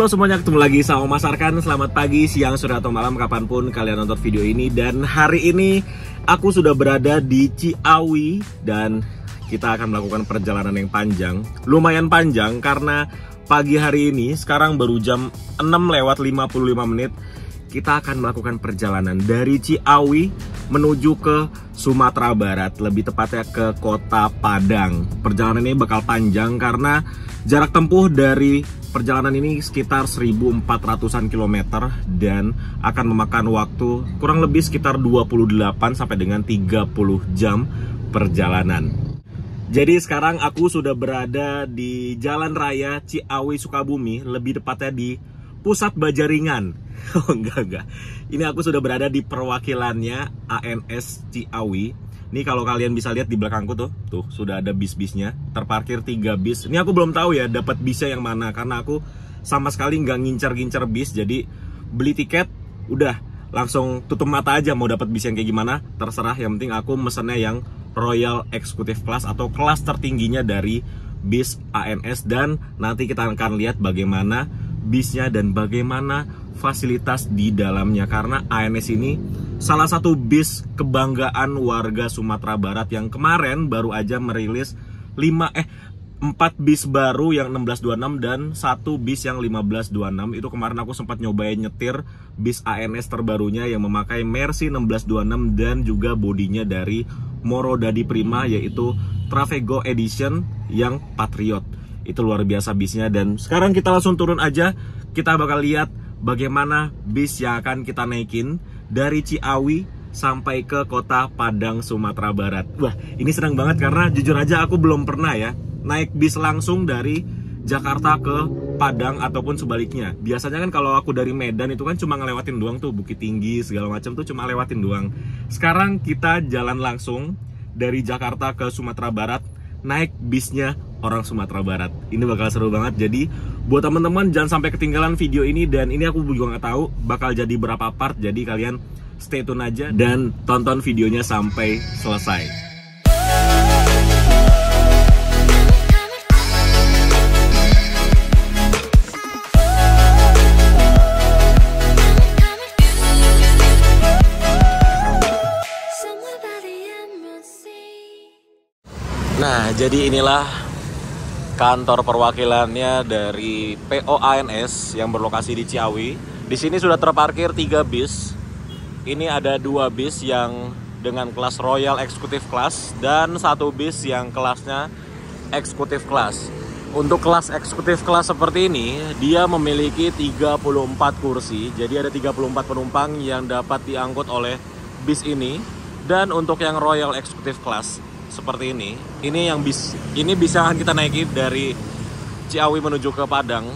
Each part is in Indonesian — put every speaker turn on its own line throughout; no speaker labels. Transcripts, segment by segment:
Halo semuanya, ketemu lagi sama Mas Arkan. Selamat pagi, siang, sore, atau malam kapanpun kalian nonton video ini. Dan hari ini aku sudah berada di Ciawi dan kita akan melakukan perjalanan yang panjang. Lumayan panjang karena pagi hari ini, sekarang baru jam 6:55. Kita akan melakukan perjalanan dari Ciawi menuju ke Sumatera Barat, lebih tepatnya ke Kota Padang. Perjalanan ini bakal panjang karena jarak tempuh dari perjalanan ini sekitar 1.400-an kilometer dan akan memakan waktu kurang lebih sekitar 28 sampai dengan 30 jam perjalanan. Jadi sekarang aku sudah berada di Jalan Raya Ciawi Sukabumi, lebih tepatnya di Pusat Bajaringan. Oh enggak. Ini aku sudah berada di perwakilannya ANS Ciawi. Ini kalau kalian bisa lihat di belakangku tuh sudah ada bis-bisnya. Terparkir 3 bis. Ini aku belum tahu ya dapat bisnya yang mana karena aku sama sekali nggak ngincer-ngincer bis. Jadi beli tiket udah langsung tutup mata aja mau dapat bis yang kayak gimana. Terserah, yang penting aku mesennya yang Royal Executive Class atau kelas tertingginya dari bis ANS. Dan nanti kita akan lihat bagaimana bisnya dan bagaimana fasilitas di dalamnya, karena ANS ini salah satu bis kebanggaan warga Sumatera Barat yang kemarin baru aja merilis 4 bis baru yang 1626 dan 1 bis yang 1526. Itu kemarin aku sempat nyobain nyetir bis ANS terbarunya yang memakai Mercy 1626 dan juga bodinya dari Moro Dadi Prima, yaitu Travego Edition yang Patriot. Itu luar biasa bisnya. Dan sekarang kita langsung turun aja. Kita bakal lihat bagaimana bis yang akan kita naikin dari Ciawi sampai ke Kota Padang, Sumatera Barat. Wah, ini senang banget karena jujur aja aku belum pernah ya naik bis langsung dari Jakarta ke Padang ataupun sebaliknya. Biasanya kan kalau aku dari Medan itu kan cuma ngelewatin doang tuh, Bukit Tinggi segala macam tuh cuma lewatin doang. Sekarang kita jalan langsung dari Jakarta ke Sumatera Barat, naik bisnya orang Sumatera Barat. Ini bakal seru banget. Jadi buat teman-teman jangan sampai ketinggalan video ini. Dan ini aku juga nggak tahu bakal jadi berapa part. Jadi kalian stay tune aja dan tonton videonya sampai selesai. Nah, jadi inilah kantor perwakilannya dari PO ANS yang berlokasi di Ciawi. Di sini sudah terparkir 3 bis. Ini ada 2 bis yang dengan kelas Royal Executive Class dan 1 bis yang kelasnya Executive Class. Untuk kelas Executive Class seperti ini, dia memiliki 34 kursi. Jadi ada 34 penumpang yang dapat diangkut oleh bis ini. Dan untuk yang Royal Executive Class seperti ini yang bis yang akan kita naiki dari Ciawi menuju ke Padang.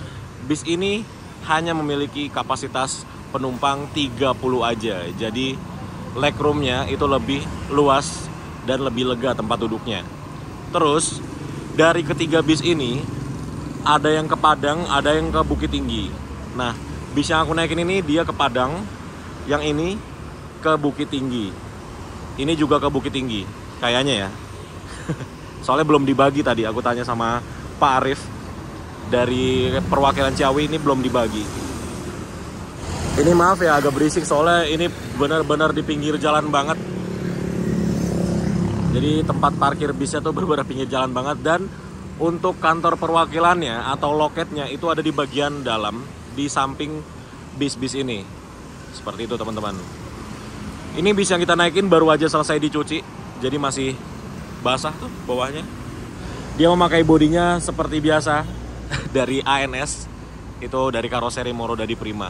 Bis ini hanya memiliki kapasitas penumpang 30 aja. Jadi legroomnya itu lebih luas dan lebih lega tempat duduknya. Terus dari ketiga bis ini ada yang ke Padang, ada yang ke Bukit Tinggi. Nah, bis yang aku naikin ini dia ke Padang, yang ini ke Bukit Tinggi. Ini juga ke Bukit Tinggi kayaknya ya. Soalnya belum dibagi tadi, aku tanya sama Pak Arif dari perwakilan Ciawi, ini belum dibagi. Ini maaf ya agak berisik soalnya ini benar-benar di pinggir jalan banget. Jadi tempat parkir bisnya tuh benar-benar pinggir jalan banget. Dan untuk kantor perwakilannya atau loketnya itu ada di bagian dalam, di samping bis-bis ini. Seperti itu teman-teman. Ini bis yang kita naikin baru aja selesai dicuci, jadi masih basah tuh bawahnya. Dia memakai bodinya seperti biasa dari ANS, itu dari karoseri Moro Dadi Prima.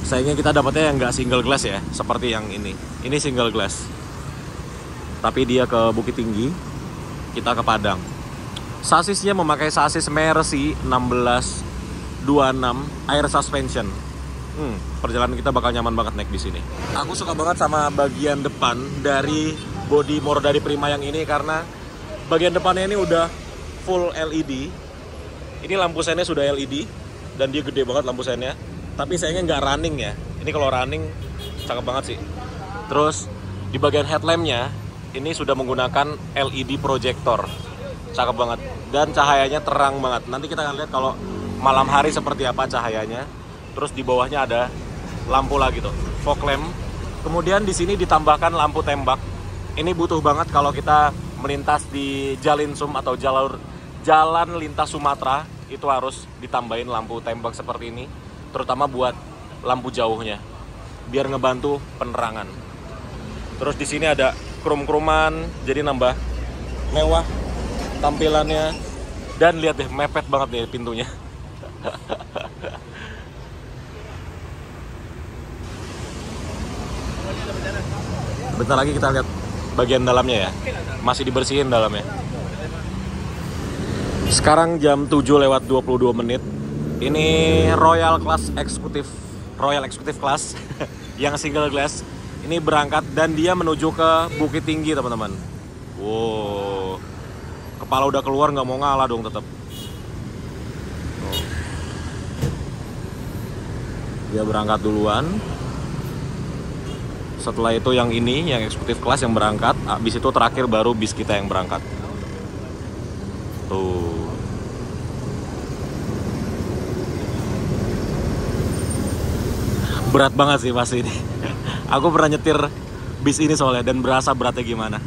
Sayangnya kita dapatnya yang nggak single glass ya, seperti yang ini. Ini single glass, tapi dia ke Bukit Tinggi, kita ke Padang. Sasisnya memakai sasis Mercy 1626 air suspension. Perjalanan kita bakal nyaman banget naik di sini. Aku suka banget sama bagian depan dari bodi Moro Dadi Prima yang ini karena bagian depannya ini udah full LED. Ini lampu sennya sudah LED dan dia gede banget lampu sennya. Tapi sayangnya nggak running ya. Ini kalau running cakep banget sih. Terus di bagian headlampnya ini sudah menggunakan LED projector. Cakep banget. dan cahayanya terang banget. Nanti kita akan lihat kalau malam hari seperti apa cahayanya. Terus di bawahnya ada lampu lagi tuh, fog lamp. Kemudian di sini ditambahkan lampu tembak. Ini butuh banget kalau kita melintas di Jalinsum atau jalan lintas Sumatera, itu harus ditambahin lampu tembak seperti ini, terutama buat lampu jauhnya, biar ngebantu penerangan. Terus di sini ada krum-kruman, jadi nambah mewah tampilannya. Dan lihat deh, mepet banget nih pintunya. Bentar lagi kita lihat bagian dalamnya ya, masih dibersihin dalamnya. Sekarang jam 7:22 menit. Ini Royal Executive Class yang single glass. Ini berangkat dan dia menuju ke Bukit Tinggi, teman-teman. Wow, kepala udah keluar, nggak mau ngalah dong tetap. Dia berangkat duluan. Setelah itu yang ini, yang Executive Class yang berangkat. Habis itu terakhir baru bis kita yang berangkat. Tuh. Berat banget sih pasti ini. Aku pernah nyetir bis ini soalnya dan berasa beratnya gimana.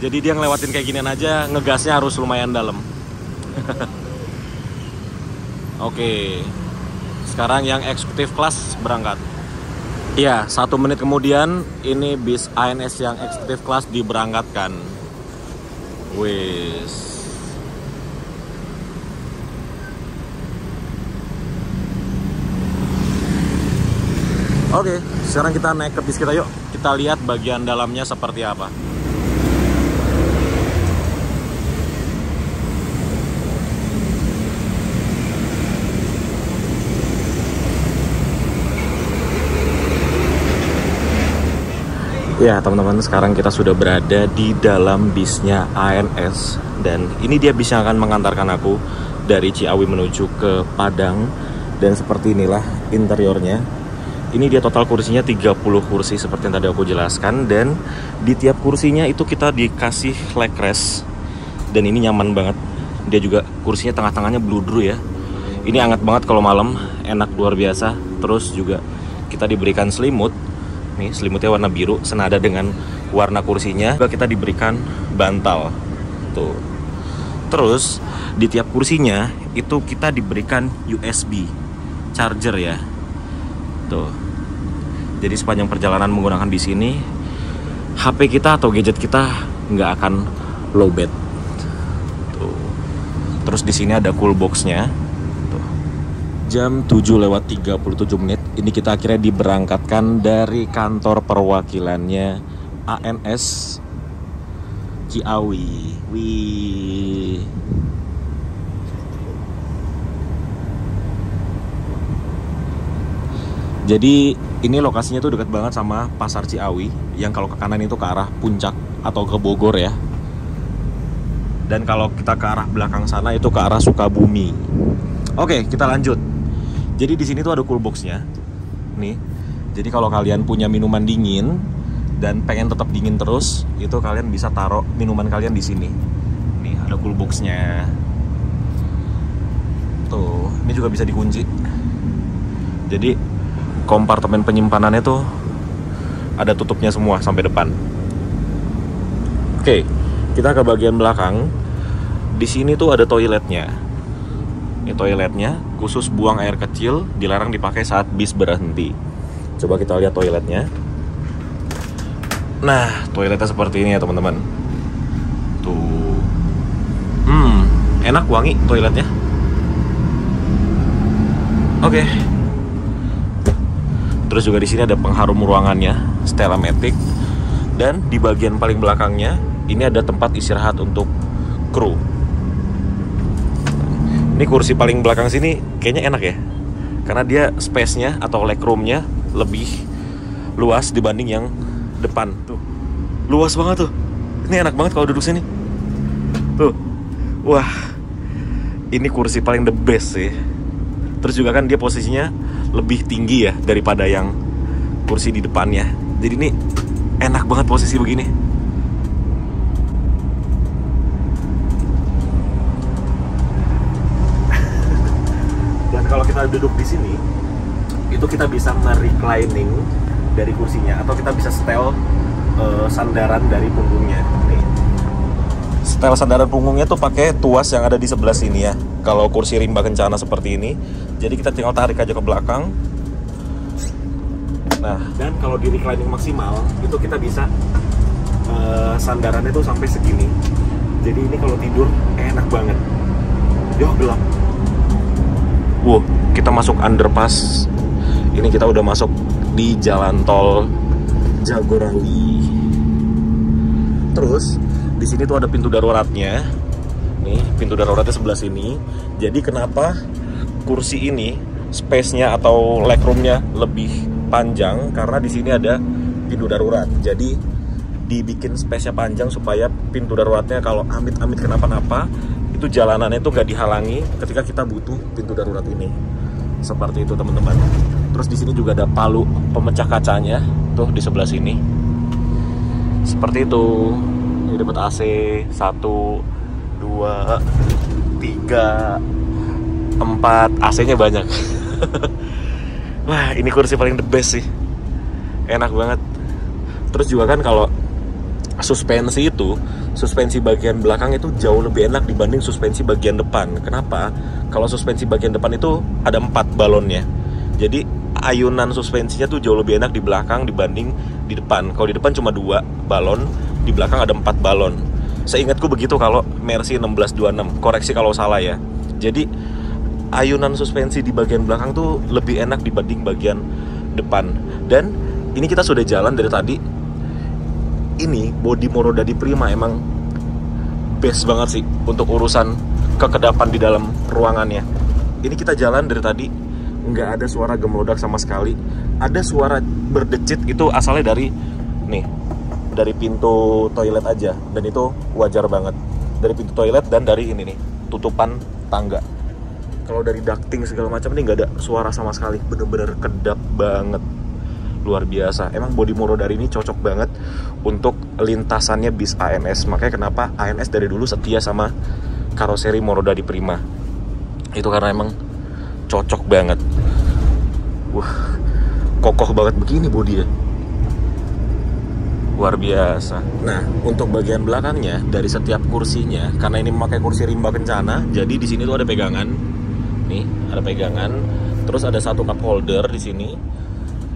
Jadi dia ngelewatin kayak ginian aja, ngegasnya harus lumayan dalam. Oke. Sekarang yang Executive Class berangkat. Iya, 1 menit kemudian ini bis ANS yang Executive Class diberangkatkan. Wis. Oke, sekarang kita naik ke bis kita, yuk. Kita lihat bagian dalamnya seperti apa. Ya teman-teman, sekarang kita sudah berada di dalam bisnya ANS. Dan ini dia bis yang akan mengantarkan aku dari Ciawi menuju ke Padang. Dan seperti inilah interiornya. Ini dia total kursinya 30 kursi seperti yang tadi aku jelaskan. Dan di tiap kursinya itu kita dikasih leg rest. Dan ini nyaman banget. Dia juga kursinya tengah-tengahnya bludru ya. Ini hangat banget kalau malam, enak luar biasa. Terus juga kita diberikan selimut. Nih, selimutnya warna biru senada dengan warna kursinya. Juga kita diberikan bantal. Tuh. Terus di tiap kursinya itu kita diberikan USB charger ya. Tuh. Jadi sepanjang perjalanan menggunakan di sini, HP kita atau gadget kita nggak akan lowbat. Tuh. Terus di sini ada cool box-nya. Jam 7:37 menit. Ini kita akhirnya diberangkatkan dari kantor perwakilannya ANS Ciawi. Wih. Jadi ini lokasinya tuh dekat banget sama Pasar Ciawi, yang kalau ke kanan itu ke arah Puncak atau ke Bogor ya. Dan kalau kita ke arah belakang sana itu ke arah Sukabumi. Oke, kita lanjut. Jadi di sini tuh ada cool box-nya. Nih. Jadi kalau kalian punya minuman dingin dan pengen tetap dingin terus, itu kalian bisa taruh minuman kalian di sini. Nih, ada cool box-nya. Tuh, ini juga bisa dikunci. Jadi kompartemen penyimpanannya tuh ada tutupnya semua sampai depan. Oke, kita ke bagian belakang. Di sini tuh ada toiletnya. Ini toiletnya khusus buang air kecil, dilarang dipakai saat bis berhenti. Coba kita lihat toiletnya. Nah, toiletnya seperti ini ya teman-teman. Tuh. Enak, wangi toiletnya. Oke. Terus juga di sini ada pengharum ruangannya, Stella Matic. Dan di bagian paling belakangnya ini ada tempat istirahat untuk kru. Ini kursi paling belakang sini kayaknya enak ya, karena dia space-nya atau legroom-nya lebih luas dibanding yang depan. Tuh, luas banget tuh. Ini enak banget kalau duduk sini. Tuh, wah, ini kursi paling the best sih. Terus juga kan dia posisinya lebih tinggi ya daripada yang kursi di depannya. Jadi ini enak banget posisi begini. kita duduk di sini, itu kita bisa mereclining dari kursinya, atau kita bisa setel sandaran dari punggungnya. Nih. Setel sandaran punggungnya tuh pakai tuas yang ada di sebelah sini ya. Kalau kursi rimba kencana seperti ini, jadi kita tinggal tarik aja ke belakang. Nah, dan kalau di reclining maksimal itu kita bisa sandarannya tuh sampai segini. Jadi ini kalau tidur enak banget. Yo, gelap. Wow, kita masuk underpass. Ini kita udah masuk di jalan tol Jagorawi. Terus di sini tuh ada pintu daruratnya. Nih, pintu daruratnya sebelah sini. Jadi kenapa kursi ini space-nya atau legroom-nya lebih panjang? Karena di sini ada pintu darurat. Jadi dibikin space-nya panjang supaya pintu daruratnya kalau amit-amit kenapa-napa, itu jalanannya itu gak dihalangi ketika kita butuh pintu darurat ini. Seperti itu teman-teman. Terus di sini juga ada palu pemecah kacanya tuh di sebelah sini. Seperti itu. Ini dapat AC 1, 2, 3, 4. AC-nya banyak. Wah, ini kursi paling the best sih. Enak banget. Terus juga kan kalau suspensi bagian belakang itu jauh lebih enak dibanding suspensi bagian depan. Kenapa? Kalau suspensi bagian depan itu ada 4 balonnya. Jadi ayunan suspensinya tuh jauh lebih enak di belakang dibanding di depan. Kalau di depan cuma 2 balon, di belakang ada 4 balon. Seingatku begitu kalau Mercy 1626. Koreksi kalau salah ya. Jadi ayunan suspensi di bagian belakang tuh lebih enak dibanding bagian depan. Dan ini kita sudah jalan dari tadi. Ini bodi Morodadi Prima emang best banget sih untuk urusan kekedapan di dalam ruangannya. Ini kita jalan dari tadi, nggak ada suara gemelodak sama sekali. Ada suara berdecit itu asalnya dari pintu toilet aja, dan itu wajar banget. Dari pintu toilet dan dari ini nih, tutupan tangga. Kalau dari ducting segala macam ini nggak ada suara sama sekali, bener-bener kedap banget. Luar biasa. Emang bodi Morodadi ini cocok banget untuk lintasannya bis ANS. Makanya kenapa ANS dari dulu setia sama karoseri Morodadi Prima. Itu karena emang cocok banget. Wah, kokoh banget begini bodinya. Luar biasa. Nah, untuk bagian belakangnya dari setiap kursinya, karena ini memakai kursi rimba kencana, jadi di sini tuh ada pegangan. Nih, ada pegangan. Terus ada satu cup holder di sini.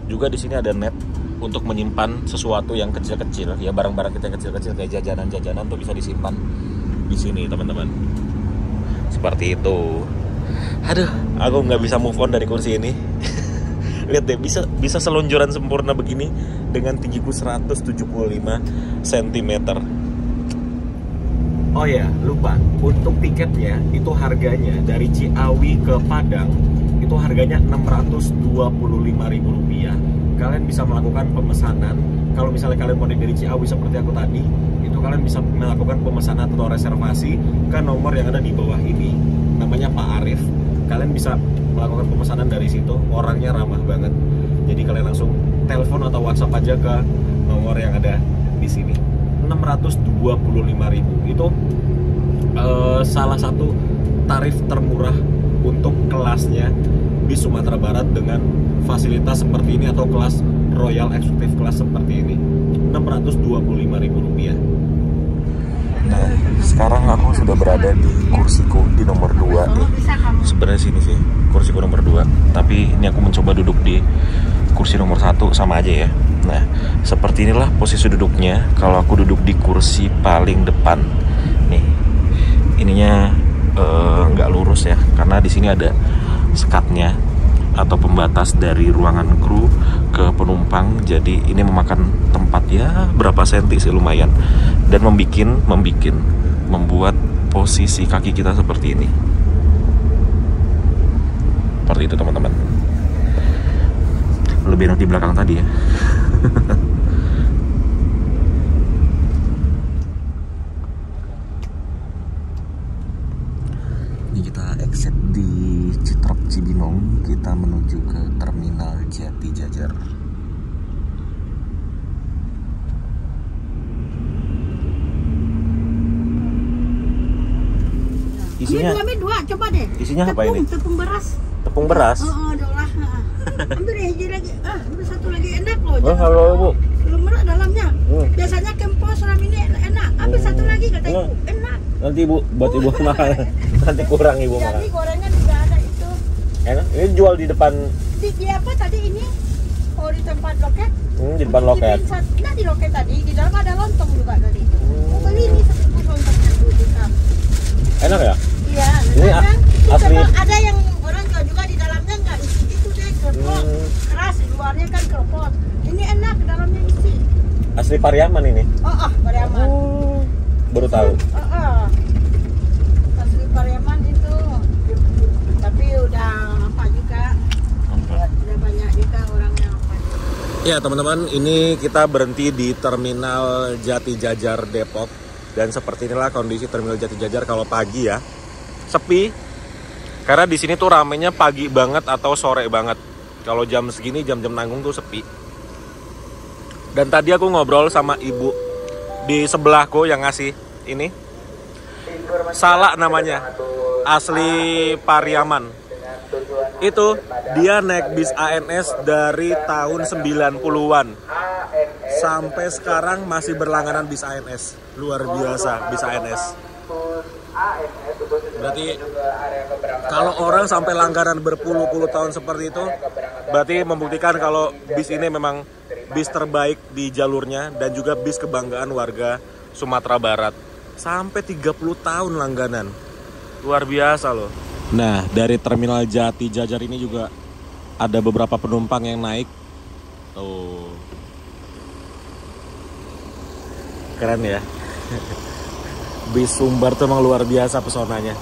Juga di sini ada net untuk menyimpan sesuatu yang kecil-kecil, ya barang-barang kita yang kecil-kecil kayak jajanan-jajanan tuh bisa disimpan di sini teman-teman. Seperti itu. Aduh, aku nggak bisa move on dari kursi ini. Lihat deh, bisa selonjoran sempurna begini dengan tinggiku 175 cm. Oh ya, lupa. Untuk tiketnya itu harganya dari Ciawi ke Padang itu harganya Rp625.000. Kalian bisa melakukan pemesanan. Kalau misalnya kalian mau dari Ciawi seperti aku tadi, itu kalian bisa melakukan pemesanan atau reservasi ke nomor yang ada di bawah ini. Namanya Pak Arif. Kalian bisa melakukan pemesanan dari situ. Orangnya ramah banget. Jadi kalian langsung telepon atau WhatsApp aja ke nomor yang ada di sini. Rp625.000 itu salah satu tarif termurah untuk kelasnya di Sumatera Barat dengan fasilitas seperti ini atau kelas Royal Executive Class seperti ini. Rp625.000. Nah, sekarang aku sudah berada di kursiku di nomor 2 nih. Sebenarnya sini sih kursiku nomor 2, tapi ini aku mencoba duduk di kursi nomor 1 sama aja ya. Nah, seperti inilah posisi duduknya kalau aku duduk di kursi paling depan. Nih, ininya nggak lurus ya, karena di sini ada sekatnya atau pembatas dari ruangan kru ke penumpang. Jadi ini memakan tempat ya berapa senti sih, lumayan, dan membuat posisi kaki kita seperti ini. Seperti itu teman-teman. Lebih enak di belakang tadi ya. Ini kita exit di Citrop Cibinong, kita menuju ke Terminal Jati Jajar.
Isinya dua, coba deh.
Isinya apa ini?
Tepung beras.
Tepung beras.
Dolah. Ambil hiji lagi. Ambil satu lagi enak loh.
Halo Bu.
Belum merak dalamnya. Biasanya kempos ram ini enak. Ambil satu lagi kata ibu. Enak.
Nanti Ibu buat Ibu makan. Nanti kurang Ibu makan.
Jadi gorengan juga ada itu.
Enak. Ini jual di depan.
Di apa tadi ini? Oh di tempat loket.
Di depan loket.
Nah di loket tadi di dalam ada lontong juga tadi. Mau beli ini satu lontongnya juga.
Enak ya?
Iya.
Ini
kan?
asli.
Ada yang orang jual juga di dalamnya nggak isi itu deh kerpot. Keras di luarnya kan kerpot. Ini enak dalamnya isi.
Asli Pariaman ini.
Pariaman.
Baru tahu.
Asli Pariaman itu. Tapi udah apa juga. Udah banyak juga orang yang apa.
Ya teman-teman, ini kita berhenti di Terminal Jati Jajar Depok. Dan seperti inilah kondisi Terminal Jati Jajar kalau pagi ya. Sepi. Karena di sini tuh ramenya pagi banget atau sore banget. Kalau jam segini, jam-jam nanggung tuh sepi. Dan tadi aku ngobrol sama ibu di sebelahku yang ngasih ini. Salak namanya. Asli Pariaman. Itu dia naik bis ANS dari tahun 90-an. Sampai sekarang masih berlangganan bis ANS. Luar biasa bis ANS. Berarti kalau orang sampai langganan berpuluh-puluh tahun seperti itu, berarti membuktikan kalau bis ini memang bis terbaik di jalurnya dan juga bis kebanggaan warga Sumatera Barat. Sampai 30 tahun langganan. Luar biasa loh. Nah, dari Terminal Jati Jajar ini juga ada beberapa penumpang yang naik. Tuh. Keren ya. Bis Sumbar tuh emang luar biasa pesonanya.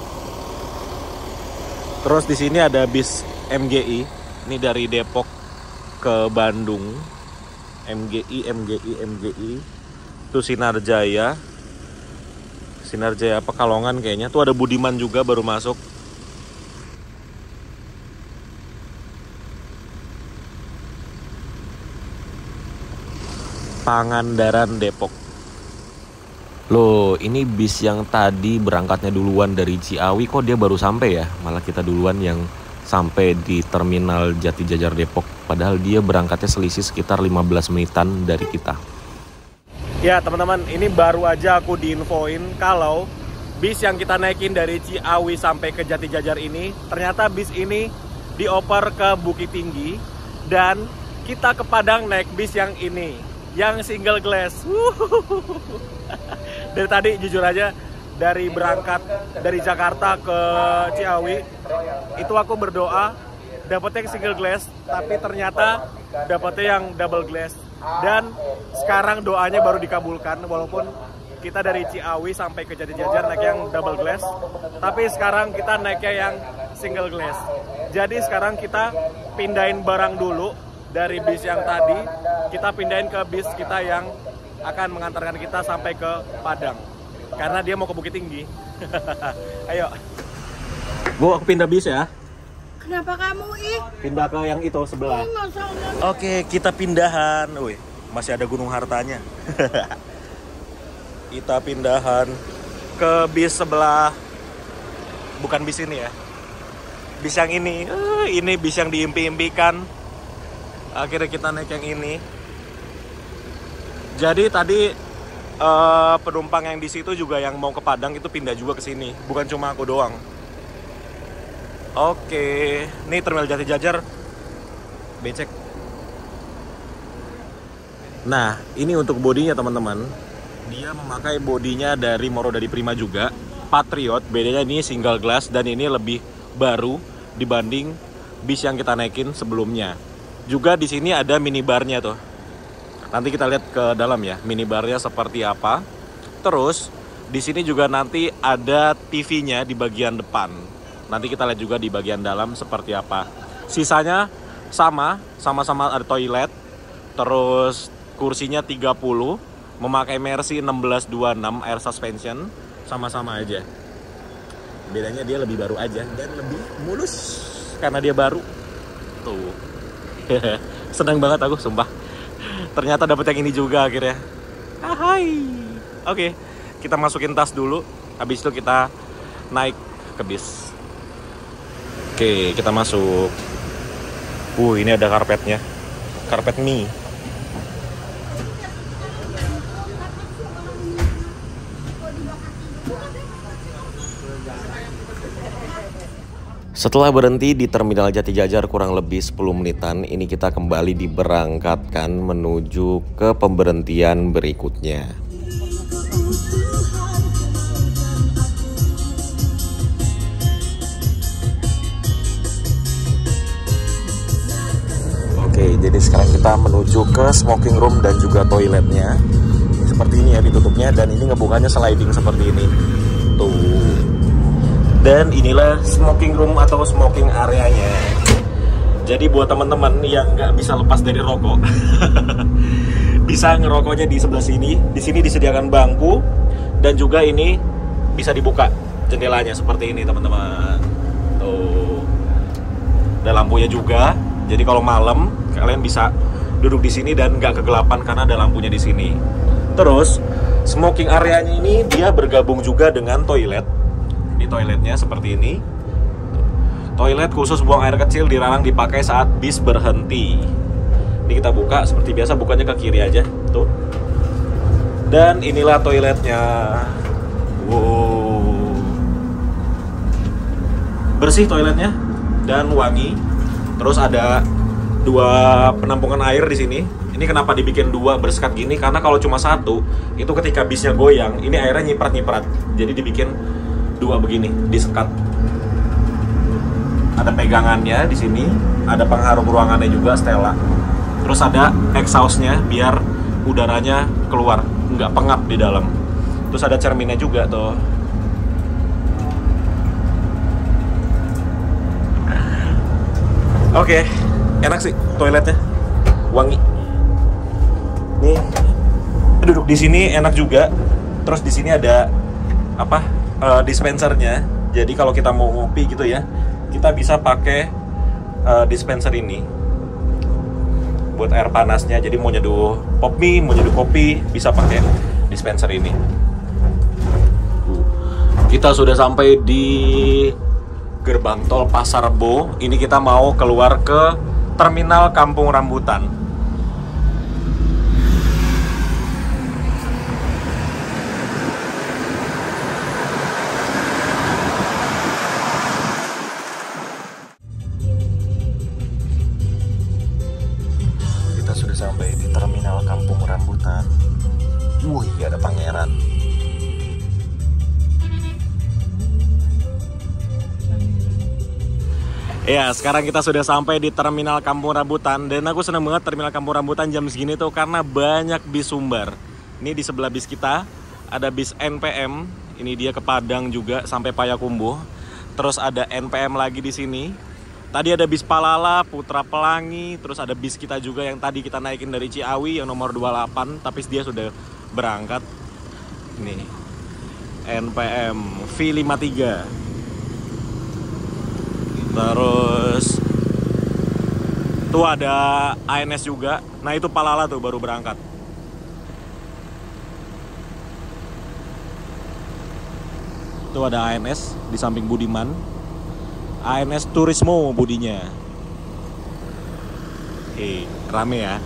Terus di sini ada bis MGI. Ini dari Depok ke Bandung. MGI. Itu Sinarjaya. Sinarjaya Pekalongan kayaknya. Tuh ada Budiman juga baru masuk. Pangandaran Depok. Loh, ini bis yang tadi berangkatnya duluan dari Ciawi, kok dia baru sampai ya? Malah kita duluan yang sampai di Terminal Jati Jajar Depok. Padahal dia berangkatnya selisih sekitar 15 menitan dari kita. Ya teman-teman, ini baru aja aku diinfoin kalau bis yang kita naikin dari Ciawi sampai ke Jati Jajar ini, ternyata bis ini dioper ke Bukit Tinggi. Dan kita ke Padang naik bis yang ini, yang single glass. Dari tadi jujur aja, dari berangkat dari Jakarta ke Ciawi itu aku berdoa dapetnya yang single glass, tapi ternyata dapetnya yang double glass. Dan sekarang doanya baru dikabulkan, walaupun kita dari Ciawi sampai ke Jati Jajar naik yang double glass, tapi sekarang kita naiknya yang single glass. Jadi sekarang kita pindahin barang dulu dari bis yang tadi, kita pindahin ke bis kita yang akan mengantarkan kita sampai ke Padang. Karena dia mau ke Bukit Tinggi. Ayo. Bu, aku pindah bis ya.
Kenapa kamu
Pindah ke yang itu sebelah. Oke, kita pindahan. Wih, masih ada Gunung Hartanya. Kita pindahan ke bis sebelah. Bukan bis ini ya. Bis yang ini. Ini bis yang diimpi-impikan. Akhirnya kita naik yang ini. Jadi tadi penumpang yang di situ juga yang mau ke Padang itu pindah juga ke sini, bukan cuma aku doang. Oke, ini Terminal Jati Jajar. Becek. Nah, ini untuk bodinya teman-teman. Dia memakai bodinya dari Morodadi Prima juga, Patriot. Bedanya ini single glass dan ini lebih baru dibanding bis yang kita naikin sebelumnya. Juga di sini ada minibarnya tuh. Nanti kita lihat ke dalam ya, minibarnya seperti apa. Terus di sini juga nanti ada TV-nya di bagian depan. Nanti kita lihat juga di bagian dalam seperti apa. Sisanya sama-sama ada toilet. Terus kursinya 30, memakai Mercy 1626 air suspension, sama-sama aja. Bedanya dia lebih baru aja dan lebih mulus karena dia baru. Tuh. Senang banget aku, sumpah. Ternyata dapet yang ini juga akhirnya. Hai. Oke, kita masukin tas dulu. Habis itu kita naik ke bis. Oke, kita masuk. Ini ada karpetnya. Karpet mie. Setelah berhenti di Terminal Jatijajar kurang lebih 10 menitan, ini kita kembali diberangkatkan menuju ke pemberhentian berikutnya. Oke, jadi sekarang kita menuju ke smoking room dan juga toiletnya. Seperti ini ya ditutupnya, dan ini ngebukanya sliding seperti ini. Tuh. Dan inilah smoking room atau smoking areanya. Jadi buat teman-teman yang nggak bisa lepas dari rokok, bisa ngerokoknya di sebelah sini. Di sini disediakan bangku, dan juga ini bisa dibuka jendelanya seperti ini, teman-teman. Tuh. Ada lampunya juga. Jadi kalau malam kalian bisa duduk di sini dan nggak kegelapan karena ada lampunya di sini. Terus smoking areanya ini dia bergabung juga dengan toilet. Di toiletnya seperti ini. Toilet khusus buang air kecil dilarang dipakai saat bis berhenti. Ini kita buka seperti biasa, bukanya ke kiri aja, tuh. Dan inilah toiletnya. Wow. Bersih toiletnya dan wangi. Terus ada 2 penampungan air di sini. Ini kenapa dibikin 2 bersekat gini? Karena kalau cuma 1, itu ketika bisnya goyang, ini airnya nyiprat-nyiprat. Jadi dibikin 2 begini, disekat. Ada pegangannya di sini, ada pengharum ruangannya juga, Stella. Terus ada exhaustnya biar udaranya keluar, nggak pengap di dalam. Terus ada cerminnya juga tuh. Oke, enak sih toiletnya, wangi. Nih, duduk di sini enak juga. Terus di sini ada apa? Dispensernya. Jadi kalau kita mau ngopi gitu ya, kita bisa pakai dispenser ini buat air panasnya. Jadi mau nyeduh pop mie, mau nyeduh kopi, bisa pakai dispenser ini. Kita sudah sampai di gerbang tol Pasar Rebo. Ini kita mau keluar ke Terminal Kampung Rambutan. Sudah sampai di Terminal Kampung Rambutan. Wih, ada pangeran. Ya, sekarang kita sudah sampai di Terminal Kampung Rambutan. Dan aku senang banget Terminal Kampung Rambutan jam segini tuh, karena banyak bis sumber. Ini di sebelah bis kita ada bis NPM. Ini dia ke Padang juga sampai Payakumbuh. Terus ada NPM lagi di sini. Tadi ada bis Palala, Putra Pelangi, terus ada bis kita juga yang tadi kita naikin dari Ciawi yang nomor 28, tapi dia sudah berangkat. Nih, NPM V53. Terus tuh ada ANS juga. Nah itu Palala tuh baru berangkat. Tuh ada ANS di samping Budiman. ANS Turismo budinya. Rame ya.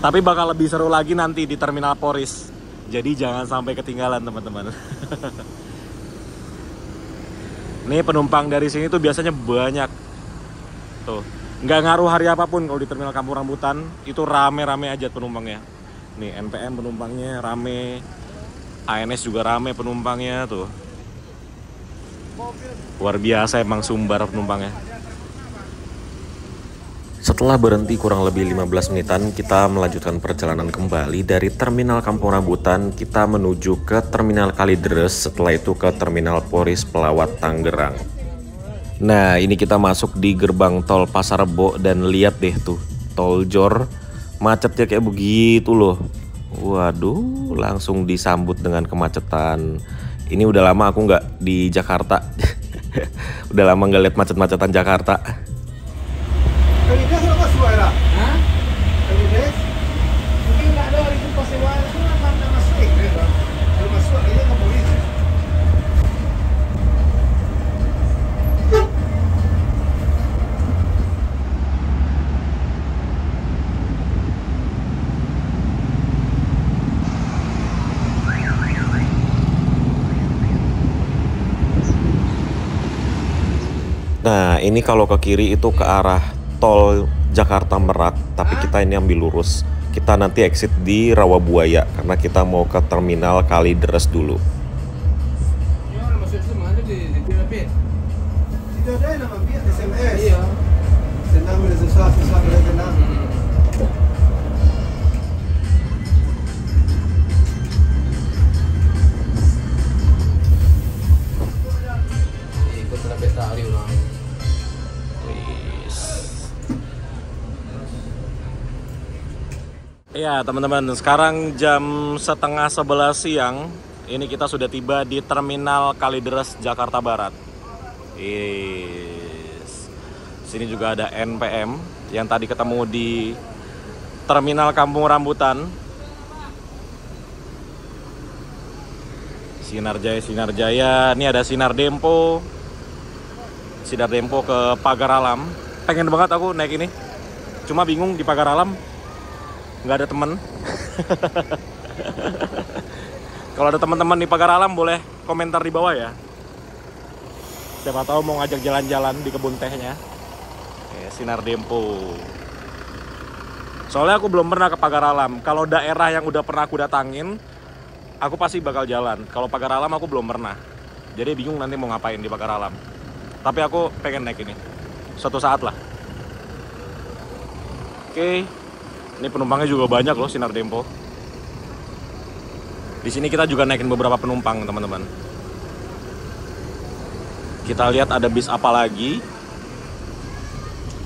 Tapi bakal lebih seru lagi nanti di Terminal Poris. Jadi jangan sampai ketinggalan, teman-teman. Nih penumpang dari sini tuh biasanya banyak. Tuh, nggak ngaruh hari apapun kalau di Terminal Kampung Rambutan itu rame-rame aja penumpangnya. Nih NPM penumpangnya rame, ANS juga rame penumpangnya tuh. Luar biasa emang Sumbar penumpangnya. Setelah berhenti kurang lebih 15 menitan, kita melanjutkan perjalanan kembali dari Terminal Kampung Rambutan. Kita menuju ke Terminal Kalideres, setelah itu ke Terminal Poris Pelawat Tangerang. Nah, ini kita masuk di gerbang tol Pasar Rebo dan lihat deh tuh, tol Jor macetnya kayak begitu loh. Waduh, langsung disambut dengan kemacetan. Ini udah lama aku nggak di Jakarta. Udah lama nggak lihat macet-macetan Jakarta.
Kalides apa suara? Hah? Kalides? Mungkin nggak ada itu persewaan itu apa masuk ya? Kalau masuk aja ke polisi.
Nah ini kalau ke kiri itu ke arah tol Jakarta Merak, tapi kita ini ambil lurus. Kita nanti exit di Rawabuaya karena kita mau ke terminal Kalideres dulu.
Tidak ada nama biar SMS. Iya. Senang udah susah udah tenang.
Ikut pesta hari ulang.
Ya teman-teman, sekarang jam setengah 11 siang. Ini kita sudah tiba di terminal Kalideres Jakarta Barat. Sini juga ada NPM yang tadi ketemu di terminal Kampung Rambutan. Sinar Jaya. Ini ada Sinar Dempo ke Pagar Alam. Pengen banget aku naik ini. Cuma bingung di Pagar Alam nggak ada temen. Kalau ada teman-teman di Pagar Alam boleh komentar di bawah ya. Siapa tahu mau ngajak jalan-jalan di kebun tehnya. Sinar Dempo. Soalnya aku belum pernah ke Pagar Alam. Kalau daerah yang udah pernah aku datangin, aku pasti bakal jalan. Kalau Pagar Alam aku belum pernah. Jadi bingung nanti mau ngapain di Pagar Alam. Tapi aku pengen naik ini. Suatu saat lah. Oke. Ini penumpangnya juga banyak loh, Sinar Dempo. Di sini kita juga naikin beberapa penumpang, teman-teman. Kita lihat ada bis apa lagi.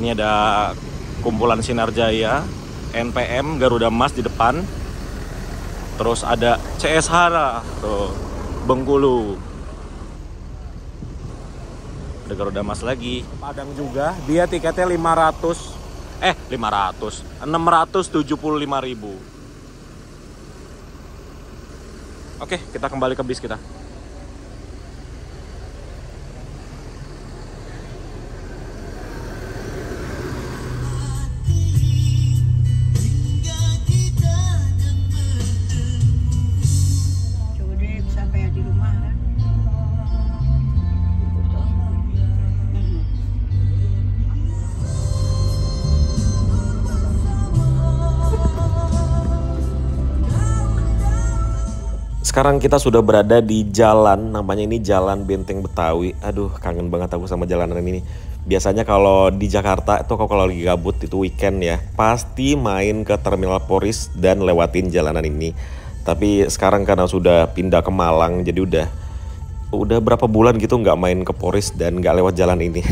Ini ada kumpulan Sinar Jaya, NPM, Garuda Mas di depan. Terus ada CS Hara, tuh, Bengkulu. Ada Garuda Mas lagi. Padang juga, dia tiketnya 675.000. Oke, kita kembali ke bis kita. Sekarang kita sudah berada di jalan, namanya ini Jalan Benteng Betawi. Aduh, kangen banget aku sama jalanan ini. Biasanya kalau di Jakarta itu kalau lagi gabut itu weekend ya, pasti main ke Terminal Poris dan lewatin jalanan ini. Tapi sekarang karena sudah pindah ke Malang, jadi udah berapa bulan gitu nggak main ke Poris dan nggak lewat jalan ini.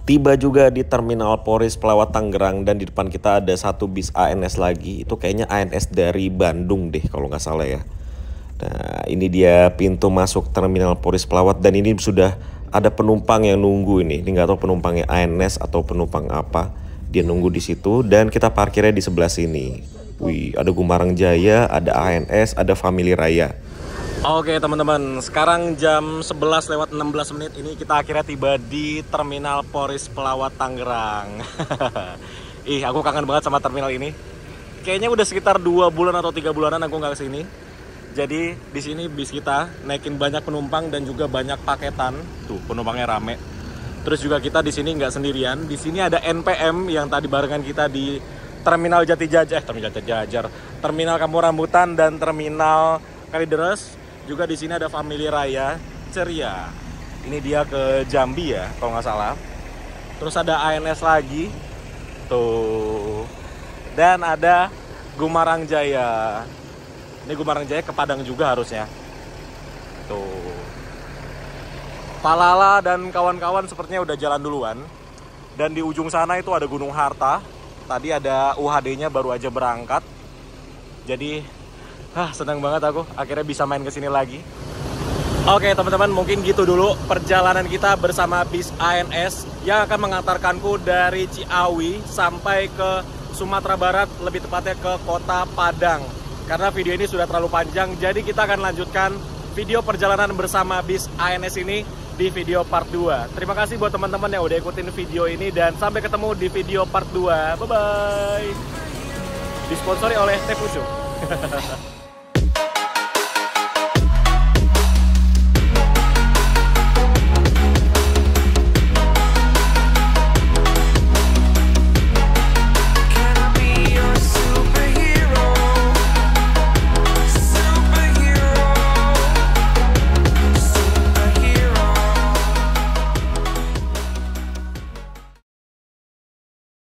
Tiba juga di Terminal Poris Pelawat Tangerang dan di depan kita ada satu bis ANS lagi. Itu kayaknya ANS dari Bandung deh kalau nggak salah ya. Nah ini dia pintu masuk Terminal Poris Pelawat dan ini sudah ada penumpang yang nunggu ini. Ini nggak tahu penumpangnya ANS atau penumpang apa. Dia nunggu di situ dan kita parkirnya di sebelah sini. Wih, ada Gumarang Jaya, ada ANS, ada Family Raya. Oke teman-teman, sekarang jam 11:16 ini kita akhirnya tiba di Terminal Poris Pelawat Tangerang. Ih, aku kangen banget sama terminal ini. Kayaknya udah sekitar 2 bulan atau 3 bulanan aku nggak kesini. Jadi di sini bis kita naikin banyak penumpang dan juga banyak paketan. Tuh penumpangnya rame. Terus juga kita di sini nggak sendirian. Di sini ada NPM yang tadi barengan kita di Terminal Terminal Kampung Rambutan dan Terminal Kalideres. Juga di sini ada Family Raya Ceria. Ini dia ke Jambi ya, kalau nggak salah. Terus ada ANS lagi, tuh. Dan ada Gumarang Jaya. Ini Gumarang Jaya ke Padang juga harusnya. Tuh. Palala dan kawan-kawan sepertinya udah jalan duluan. Dan di ujung sana itu ada Gunung Harta. Tadi ada UHD-nya baru aja berangkat. Jadi senang banget aku akhirnya bisa main kesini lagi. Oke teman-teman, mungkin gitu dulu perjalanan kita bersama bis ANS yang akan mengantarkanku dari Ciawi sampai ke Sumatera Barat, lebih tepatnya ke kota Padang. Karena video ini sudah terlalu panjang, jadi kita akan lanjutkan video perjalanan bersama bis ANS ini di video part 2. Terima kasih buat teman-teman yang udah ikutin video ini dan sampai ketemu di video part 2. Bye-bye. Disponsori oleh Teh Pucuk.